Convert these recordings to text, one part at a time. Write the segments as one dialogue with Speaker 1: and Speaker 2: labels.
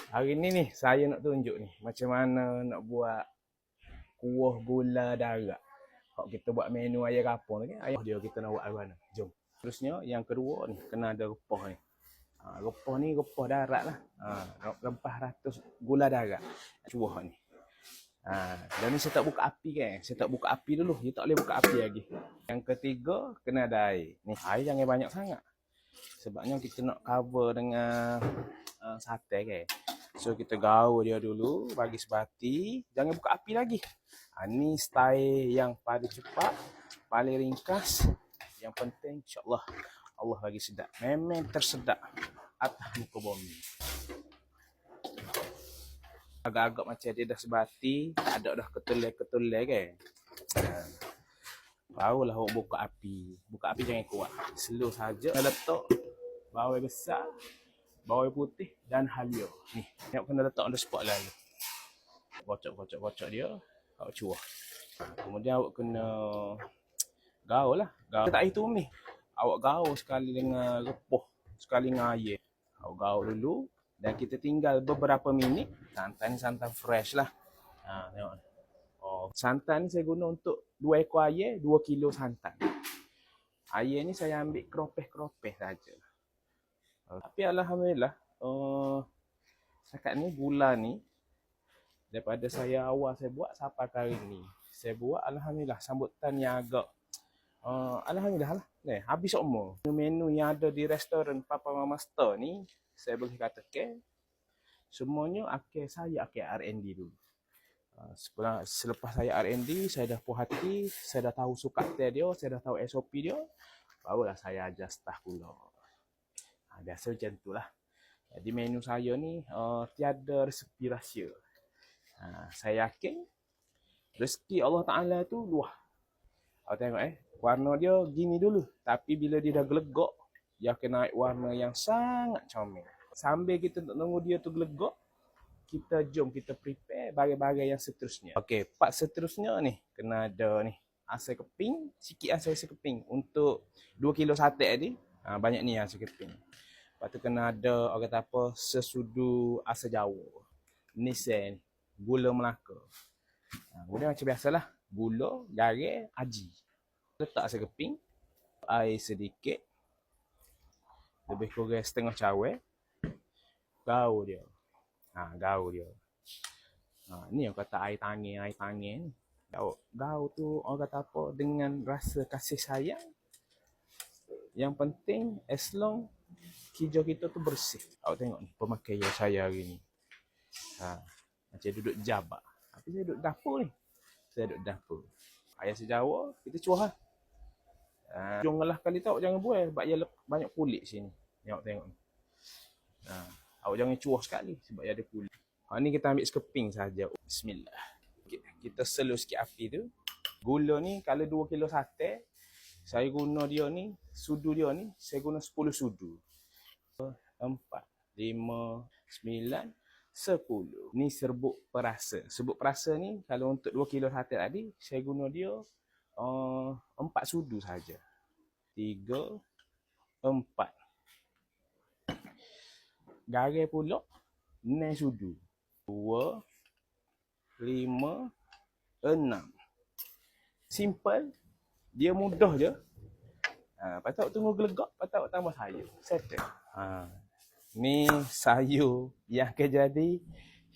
Speaker 1: Hari ni ni saya nak tunjuk ni macam mana nak buat kuah gula darat. Kalau kita buat menu ayam kapung ni, ayam dia kita nak buat macam mana. Jom. Terusnya yang kedua ni kena ada rempah ni. Rempah ni rempah darat lah. Rempah ratus gula darat. Cuah ni. Dan ni saya tak buka api kan. Saya tak buka api dulu. Dia tak boleh buka api lagi. Yang ketiga kena ada air. Ni air jangan banyak sangat. Sebabnya kita nak cover dengan sate kan. So kita gaul dia dulu, bagi sebati, jangan buka api lagi. Ni style yang paling cepat, paling ringkas. Yang penting insya-Allah Allah bagi sedap. Memang tersedap atas muka bumi. Agak-agak macam dia dah sebati, tak ada dah ketulai-ketulai kan. Barulah awak buka api. Buka api jangan kuat. Slow saja. Letak bawang besar, bawang putih dan halia. Ni, tengok kena letak on the spot lalu. Kocok dia, awak cuah. Kemudian awak kena gaul lah. Gaul tak air tumis. Awak gaul sekali dengan repah, sekali dengan air. Awak gaul dulu dan kita tinggal beberapa minit. Santan ni santan fresh lah. Tengok. Santan ni saya guna untuk 2 ekor air, 2 kilo santan. Air ni saya ambil keropeh-keropeh saja. Tapi alhamdulillah setakat ni gula ni daripada saya awal saya buat sampai kali ni saya buat alhamdulillah sambutan yang agak alhamdulillah lah. Habis semua menu yang ada di restoran Papa Mama Store ni saya boleh katakan semuanya saya R&D dulu. Selepas saya R&D, saya dah puas hati, saya dah tahu sukat dia, saya dah tahu SOP dia, barulah saya ajar staff pula. Biasa macam tu lah. Jadi menu saya ni tiada resepi rahsia. Saya yakin rezeki Allah Ta'ala tu luah. Awak tengok warna dia gini dulu. Tapi bila dia dah gelegak, dia akan naik warna yang sangat comel. Sambil kita tunggu dia tu gelegak, jom kita prepare bagai-bagai yang seterusnya. Okey, part seterusnya ni kena ada ni asam keping, sikit asam keping untuk 2 kilo sate ni. Banyak ni asam keping. Lepas tu kena ada orang kata apa sesudu asam Jawa. Ni sen gula Melaka. Kemudian macam biasalah, gula, garam, aji. Letak asam keping, air sedikit. Lebih kurang setengah cawan. Gaul dia. Gaul dia. Ni orang kata air tangan ni. Gaul tu orang kata apa dengan rasa kasih sayang. Yang penting as long hijau kita tu bersih. Awak tengok ni pemakaian saya hari ni. Macam duduk jabak. Tapi saya duduk dapur ni. Saya duduk dapur. Ayam sejawa kita cuah lah. Janganlah kali tahu jangan buai sebab dia banyak kulit sini. Awak tengok ni. Awak jangan cuah sekali sebab dia ada kulit. Ni kita ambil sekeping saja. Bismillah. Kita slow sikit api tu. Gula ni kalau 2 kilo sate, saya guna dia ni, sudu dia ni, saya guna 10 sudu. 4, 5, 9, 10. Ni serbuk perasa. Serbuk perasa ni kalau untuk 2 kilo sate tadi, saya guna dia 4 sudu saja. 3, 4. Garam pula 6 sudu. 2, 5, 6. Simple. Dia mudah je. Patut tunggu gelegak, patut tambah sayur. Settle. Ni sayur yang akan jadi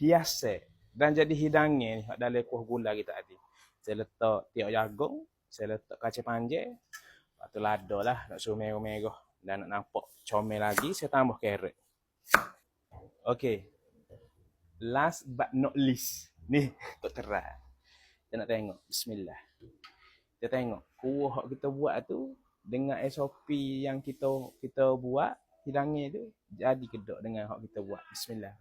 Speaker 1: hiasan dan jadi hidangan dalam kuah gula kita tadi. Saya letak tiap jagung, saya letak kacang panjang. Lepas tu lada lah, nak suruh merah-merah. Dan nak nampak comel lagi, saya tambah carrot. Okay. Last but not least. Ni, tak terang. Kita nak tengok. Bismillah. Kita tengok kuah kita buat tu dengan SOP yang kita buat hidangan tu jadi kedok dengan hak kita buat. Bismillah.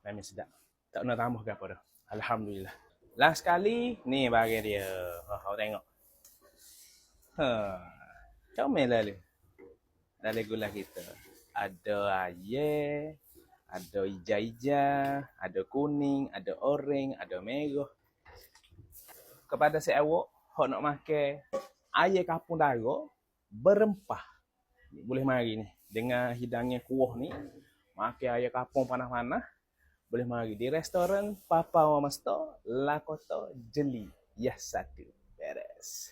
Speaker 1: Memang sedap. Tak nak tambah ke apa dah. Alhamdulillah. Last kali ni bagi dia. Awak tengok. Comel lah ni. Dalam gula kita ada air, ada hijau-hijau, ada kuning, ada oranye, ada merah. Kepada si awak, hok nak makan air kapung darat berempah. Boleh mari ni. Dengan hidangnya kuah ni, makan ayam kapung panas-panas, boleh mari di restoran Papa Mama Store, Lakota Jeli. Yes, satu. Beres.